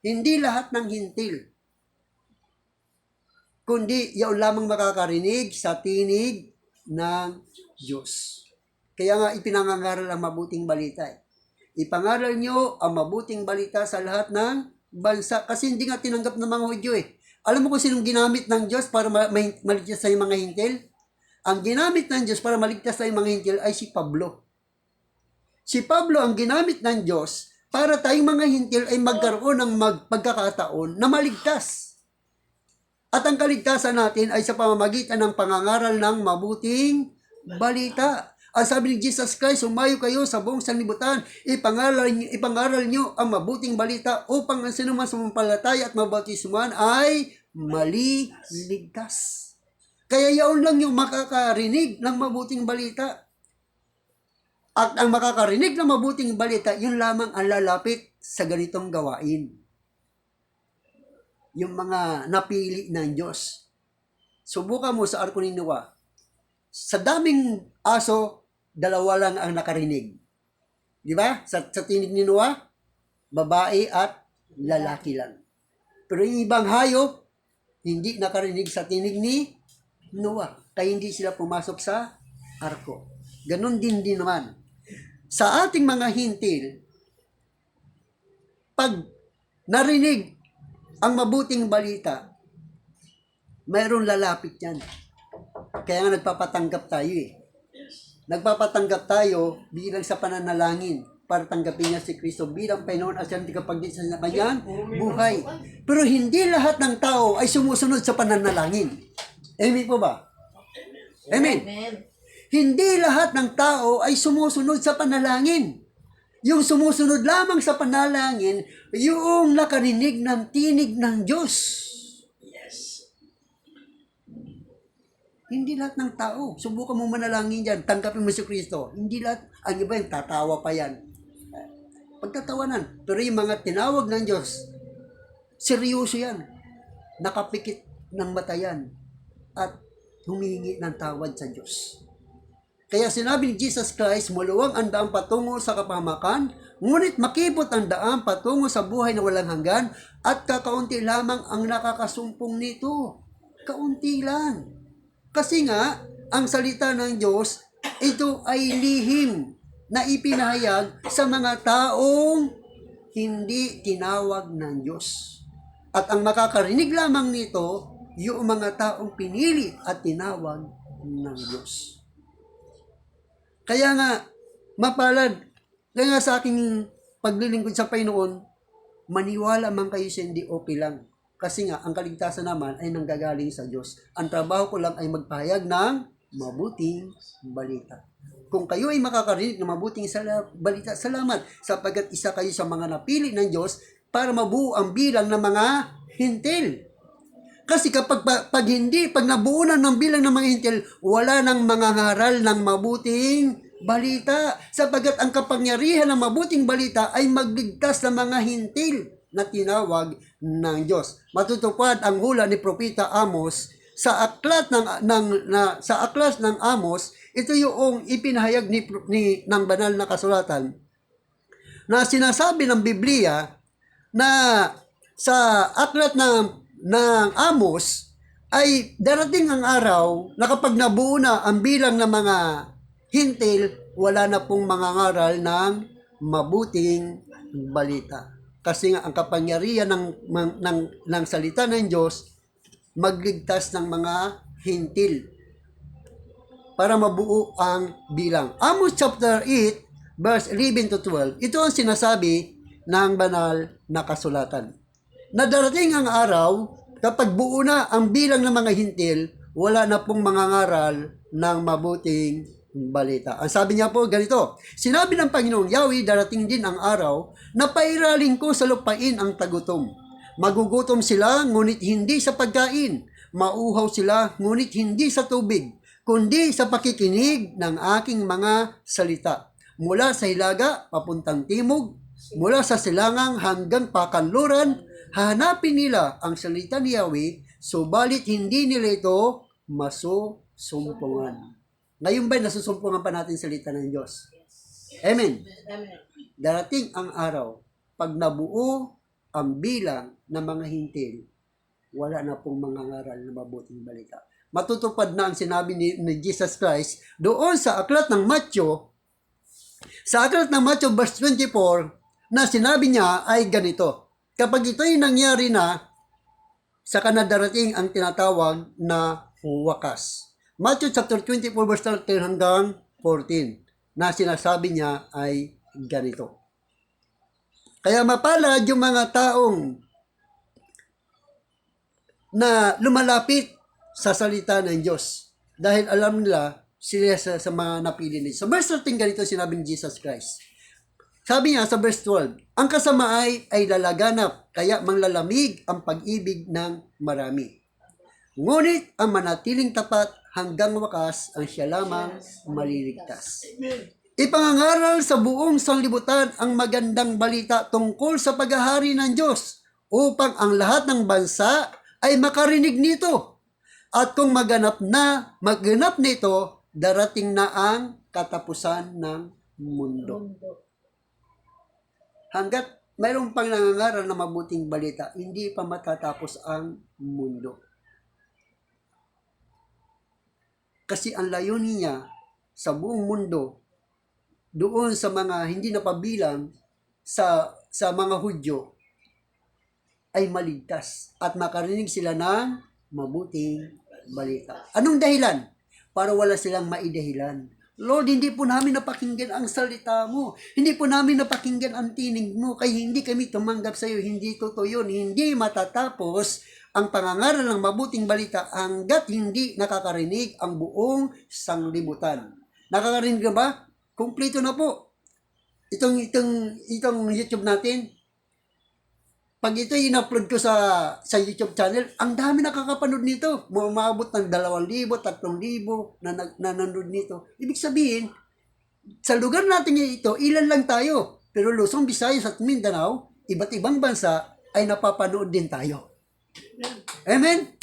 Hindi lahat ng hintil, kundi yaon lamang makakarinig sa tinig ng Diyos. Kaya nga ipinangangaral ang mabuting balita. Ipangaral nyo ang mabuting balita sa lahat ng bansa. Kasi hindi nga tinanggap ng mga Hudyo eh. Alam mo kung sinong ginamit ng Diyos para maligtas sa mga hintil? Ang ginamit ng Diyos para maligtas sa mga hintil ay si Pablo. Si Pablo ang ginamit ng Diyos para tayong mga hintil ay magkaroon ng pagkakataon na maligtas. At ang kaligtasan natin ay sa pamamagitan ng pangangaral ng mabuting balita. Ang sabi ni Jesus Christ, sumayo kayo sa buong sanlibutan, ipangaral nyo ang mabuting balita upang ang sinuman sumampalataya at mabautismuhan ay maliligtas. Kaya yaon lang yung makakarinig ng mabuting balita. At ang makakarinig ng mabuting balita, yun lamang ang lalapit sa ganitong gawain. Yung mga napili ng Diyos. Subukan mo sa Arko ni Noah. Sa daming aso, 2 lang ang nakarinig. Di ba? Sa tinig ni Noah, babae at lalaki lang. Pero yung ibang hayop, hindi nakarinig sa tinig ni Noah, kaya hindi sila pumasok sa arko. Ganon din naman. Sa ating mga hintil, pag narinig ang mabuting balita, mayroong lalapit yan. Kaya nga nagpapatanggap tayo eh. Nagpapatanggap tayo bilang sa pananalangin para tanggapin niya si Kristo bilang Panginoon at siyang tagapagligtas sa kanyang buhay. Pero hindi lahat ng tao ay sumusunod sa pananalangin. Amen po ba? Amen. Amen. Hindi lahat ng tao ay sumusunod sa panalangin. Yung sumusunod lamang sa panalangin, yung nakarinig ng tinig ng Diyos. Yes. Hindi lahat ng tao. Subukan mo manalangin dyan. Tanggapin mo si Kristo. Hindi lahat. Ang iba yung tatawa pa yan. Pagtatawanan. Pero yung mga tinawag ng Diyos, seryoso yan. Nakapikit ng mata yan. At humingi ng tawad sa Diyos. Kaya sinabi ni Jesus Christ, maluwang ang daan patungo sa kapahamakan, ngunit makipot ang daan patungo sa buhay na walang hanggan, at kakaunti lamang ang nakakasumpong nito. Kaunti lang. Kasi nga, ang salita ng Diyos, ito ay lihim na ipinahayag sa mga taong hindi tinawag ng Diyos. At ang makakarinig lamang nito, yung mga taong pinili at tinawag ng Diyos. Kaya nga, mapalad, kaya nga sa aking paglilingkod sa Panginoon, maniwala man kayo sa hindi okay lang. Kasi nga, ang kaligtasan naman ay nanggagaling sa Diyos. Ang trabaho ko lang ay magpahayag ng mabuting balita. Kung kayo ay makakarinig ng mabuting balita, salamat, sapagkat isa kayo sa mga napili ng Diyos para mabuo ang bilang ng mga hintil. Kasi kapag pag nabuo na ng bilang ng mga hintil, wala nang mangangaral ng mabuting balita. Sapagkat ang kapangyarihan ng mabuting balita ay magligtas ng mga hintil na tinawag ng Diyos. Matutupad ang hula ni Propeta Amos sa aklat ng Amos. Ito yung ipinahayag ng banal na kasulatan na sinasabi ng Biblia na sa aklat ng Amos ay darating ang araw na kapag nabuo na ang bilang ng mga hintil, wala na pong mangangaral ng mabuting balita. Kasi nga ang kapangyarihan ng salita ng Diyos magligtas ng mga hintil para mabuo ang bilang. Amos chapter 8 verse 11 to 12. Ito ang sinasabi ng banal na kasulatan. Na darating ang araw, kapag buo na ang bilang ng mga hintil, wala na pong mangangaral ng mabuting balita. Ang sabi niya po ganito, sinabi ng Panginoong Yahweh, darating din ang araw na pairaling ko sa lupain ang tagutom. Magugutom sila, ngunit hindi sa pagkain. Mauhaw sila, ngunit hindi sa tubig, kundi sa pakikinig ng aking mga salita. Mula sa hilaga, papuntang timog, mula sa silangang hanggang pakanluran, hanapin nila ang salita ni Yahweh, subalit hindi nila ito masusumpungan. Ngayon ba'y nasusumpungan pa natin salita ng Diyos? Amen. Amen. Darating ang araw, pag nabuo ang bilang ng mga hintil, wala na pong mangangaral na mabuting balita. Matutupad na ang sinabi ni Jesus Christ doon sa aklat ng Matthew, verse 24, na sinabi niya ay ganito, kapag ito'y nangyari na, saka na darating ang tinatawag na wakas. Matthew chapter 24 verse 13 hanggang 14 na sinasabi niya ay ganito. Kaya mapalad yung mga taong na lumalapit sa salita ng Diyos dahil alam nila sila sa mga napili nila. Sa verse 13 ganito sinabi ni Jesus Christ. Sabi niya sa verse 12, ang kasamaay ay lalaganap, kaya manglalamig ang pag-ibig ng marami. Ngunit ang manatiling tapat hanggang wakas ang siya lamang maliligtas. Amen. Ipangangaral sa buong sanlibutan ang magandang balita tungkol sa paghahari ng Diyos upang ang lahat ng bansa ay makarinig nito. At kung maganap nito, darating na ang katapusan ng mundo. Hanggat mayroong pang nangangaral na mabuting balita, hindi pa matatapos ang mundo. Kasi ang layunin niya sa buong mundo, doon sa mga hindi napabilang sa mga Hudyo, ay maligtas at makarinig sila ng mabuting balita. Anong dahilan? Para wala silang maidahilan. Lord, hindi po namin napakinggan ang salita mo. Hindi po namin napakinggan ang tinig mo. Kaya hindi kami tumanggap sa iyo. Hindi totoo yun. Hindi matatapos ang pangangaral ng mabuting balita hanggat hindi nakakarinig ang buong sanglibutan. Nakakarinig na ba? Kumpleto na po. Itong YouTube natin, pag ito in-upload ko sa YouTube channel, ang dami nakakapanood nito. Umabot ng 2,000, 3,000 na nanonood nito. Ibig sabihin, sa lugar natin ito, ilan lang tayo. Pero Luzon, Visayas at Mindanao, iba't ibang bansa ay napapanood din tayo. Amen?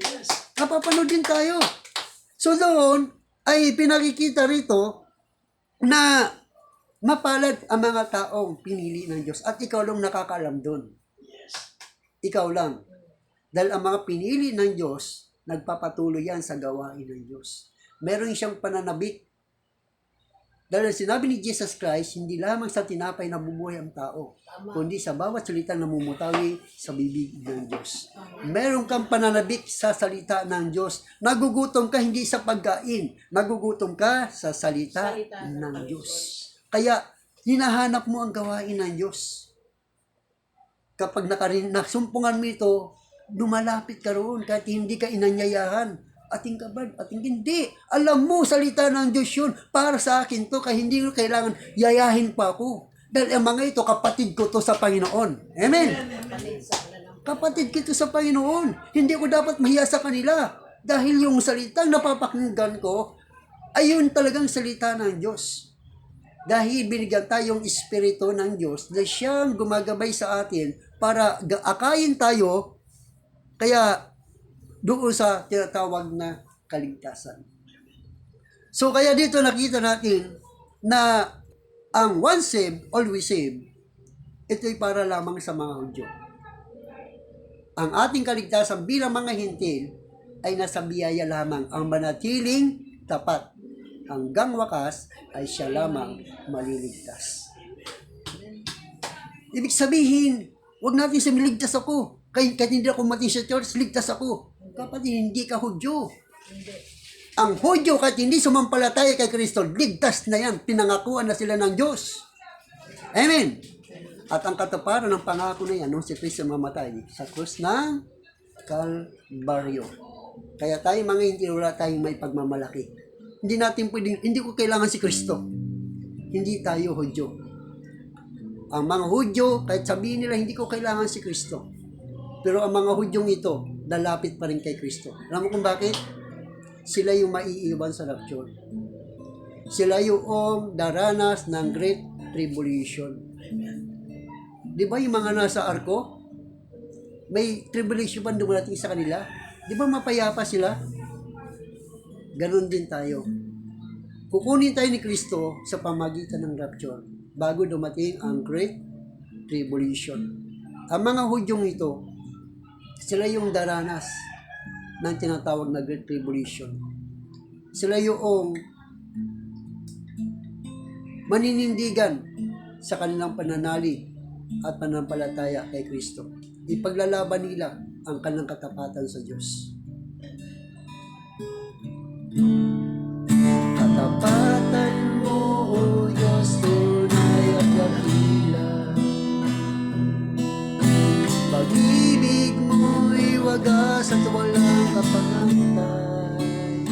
Yes. Napapanood din tayo. So doon ay pinakikita rito na mapalad ang mga taong pinili ng Diyos at ikaw lang nakakaalam doon. Ikaw lang. Dahil ang mga pinili ng Diyos, nagpapatuloy yan sa gawain ng Diyos. Meron siyang pananabik. Dahil sinabi ni Jesus Christ, hindi lamang sa tinapay na bubuhay ang tao, kundi sa bawat salitang namumutawi sa bibig ng Diyos. Meron kang pananabik sa salita ng Diyos. Nagugutom ka hindi sa pagkain, nagugutom ka sa salita ng Diyos. Kaya, hinahanap mo ang gawain ng Diyos. Kapag nasumpungan mo ito, lumalapit ka roon kahit hindi ka inanyayahan. Ating kabad, ating hindi. Alam mo, salita ng Diyos yun. Para sa akin to, kaya hindi ko kailangan yayahin pa ako. Dahil ang mga ito, kapatid ko to sa Panginoon. Amen? Kapatid ko to sa Panginoon. Hindi ko dapat mahiya sa kanila. Dahil yung salitang napapakinggan ko, ayun talagang salita ng Diyos. Dahil binigyan tayong Espiritu ng Diyos na siyang gumagabay sa atin para akayin tayo, kaya doon sa tinatawag na kaligtasan. So kaya dito nakita natin na ang once saved, always saved, ito'y para lamang sa mga Hudyo. Ang ating kaligtasan bilang mga hintil ay nasa biyaya lamang, ang manatiling tapat. Hanggang wakas ay siya lamang maliligtas. Ibig sabihin, huwag natin sabihin, ligtas ako. Kahit hindi ako mating sa church, ligtas ako. Kapatid, hindi ka Hudyo. Ang Hudyo, kahit hindi sumampalataya kay Kristo, ligtas na yan. Pinangakuan na sila ng Diyos. Amen. At ang katuparan ng pangako na yan, nung si Kristo mamatay sa krus ng Kalbaryo. Kaya tayo mga hindi, wala tayong may pagmamalaki. Hindi natin pwedeng, hindi ko kailangan si Kristo. Hindi tayo Hudyo. Ang mga Hudyo, kahit sabihin nila, hindi ko kailangan si Kristo. Pero ang mga Hudyong ito, lalapit pa rin kay Kristo. Alam mo kung bakit? Sila yung maiiwan sa rapture. Sila yung daranas ng Great Tribulation. Di ba yung mga nasa arko? May tribulation pa dumarating sa kanila? Di ba mapayapa sila? Ganon din tayo. Kukunin tayo ni Kristo sa pamagitan ng rapture bago dumating ang Great Tribulation. Ang mga Hudyong ito, sila yung daranas ng tinatawag na Great Tribulation. Sila yung maninindigan sa kanilang pananalig at pananampalataya kay Kristo. Ipaglalaban nila ang kanilang katapatan sa Diyos. Katapatan mo, O Diyos, tunay at dakila. Pag-ibig mo'y wagas at walang kapangantay.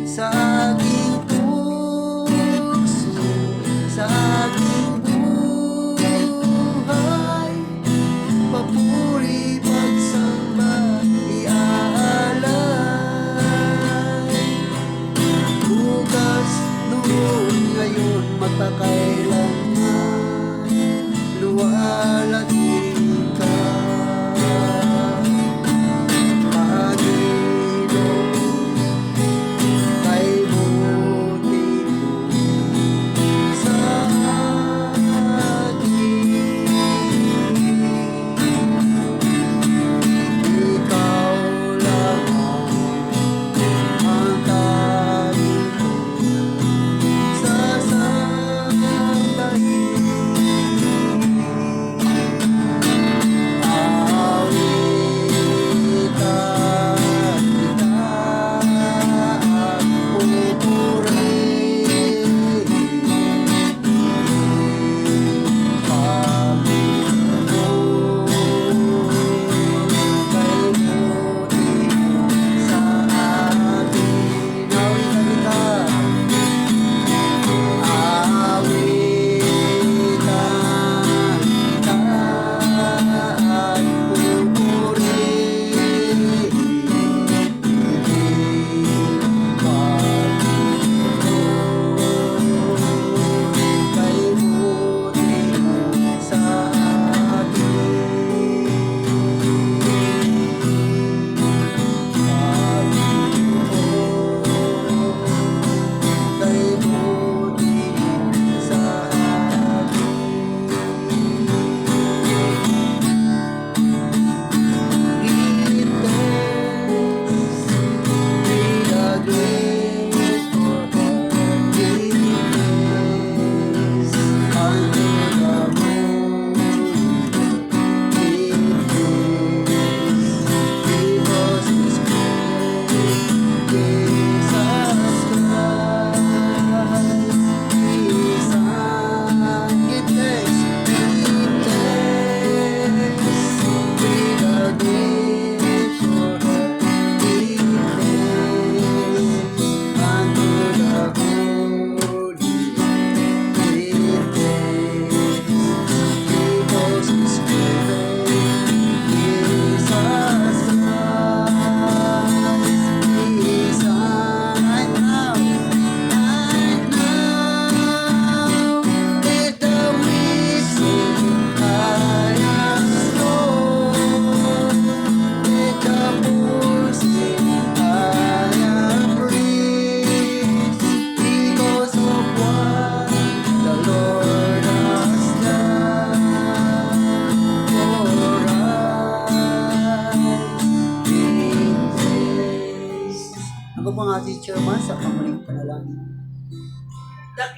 Sa aking puso, sa aking buhay, papuri, pagsamba, iaalay. Bukas, noon, ngayon, magpakailanman, luwalhatiin ka. Panginoon, kay buti mo sa akin. Ikaw lang ang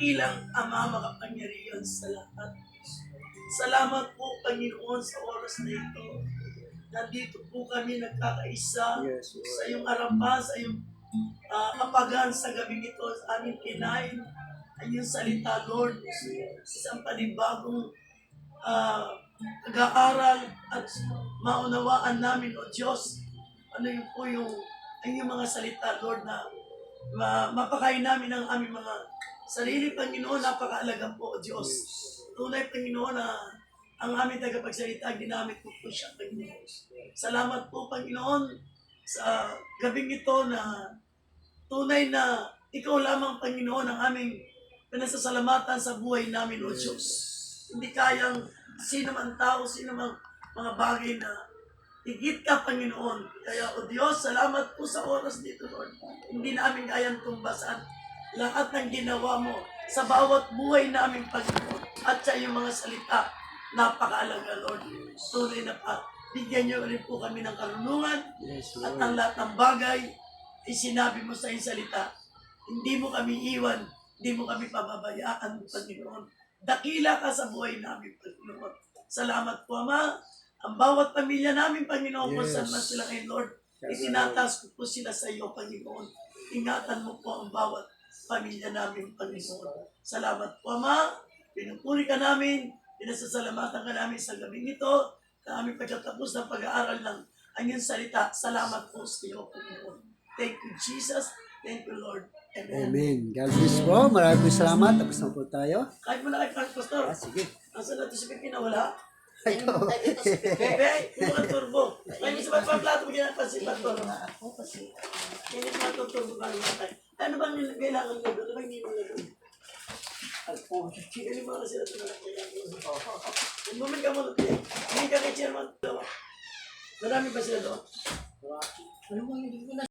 dakilang Ama makapangyarihan sa lahat. Salamat po, Panginoon, sa oras na ito. Nandito po kami nagkakaisa Yes, Lord. sa iyong harapan, sa iyong kapagan sa gabi ito, sa aming kinain ang iyong salita, Lord. Isang panibagong pag-aaral at maunawaan namin, O Diyos, ano yung po yung mga salita, Lord, na mapakain namin ang aming mga sarili, Panginoon. Napakaalaga po, O Diyos. Tunay, Panginoon, na ang aming tagapagsalita, ginamit mo po siya, Panginoon. Salamat po, Panginoon, sa gabing ito na tunay na ikaw lamang, Panginoon, ang aming pinasasalamatan sa buhay namin, O Diyos. Hindi kayang sino man tao, sino man mga bagay na higit ka, Panginoon. Kaya, O Diyos, salamat po sa oras dito, Lord. Hindi namin kayang tumbasan lahat ng ginawa mo sa bawat buhay namin, Panginoon. At sa iyong mga salita, napakaalaga, Lord. Tunay na pa. Bigyan niyo rin po kami ng karunungan Yes, at Lord. ang lahat ng bagay ay sinabi mo sa iyong salita. Hindi mo kami iwan, hindi mo kami pababayaan, Panginoon. Dakila ka sa buhay namin, Panginoon. Salamat po, Ama. Ang bawat pamilya namin, Panginoon, kung Yes. saan man sila ngayon, Lord, Yes, itinataas ko po sila sa iyo, Panginoon. Ingatan mo po ang bawat pamilya namin, Panginoon. Salamat po, Ama. Pinupuri ka namin, pinasasalamatan ka namin sa gabing ito, na aming pagkatapos ng pag-aaral ng anyong salita. Salamat po sa iyo, Panginoon. Thank you, Jesus. Thank you, Lord. Amen. Amen. God bless po. Maraming salamat. Tapos na po tayo. Kahit mo na kay Pastor, Sige. nasa natin si Pepe na wala? Ito si Pepe. Pepe, yung mga turbo. Ay, may sabat pa plato mo ginagawa si Pastor. Ako kasi. Hindi mga turbo ka naman tayo. Ano bang kailangan mo doon? Ano bang hindi mo na doon? Hindi mo na sila ito na kailangan. Bumili ka muna. Hindi ka kay Chairman. Marami ba sila doon? Ano bang hindi ko na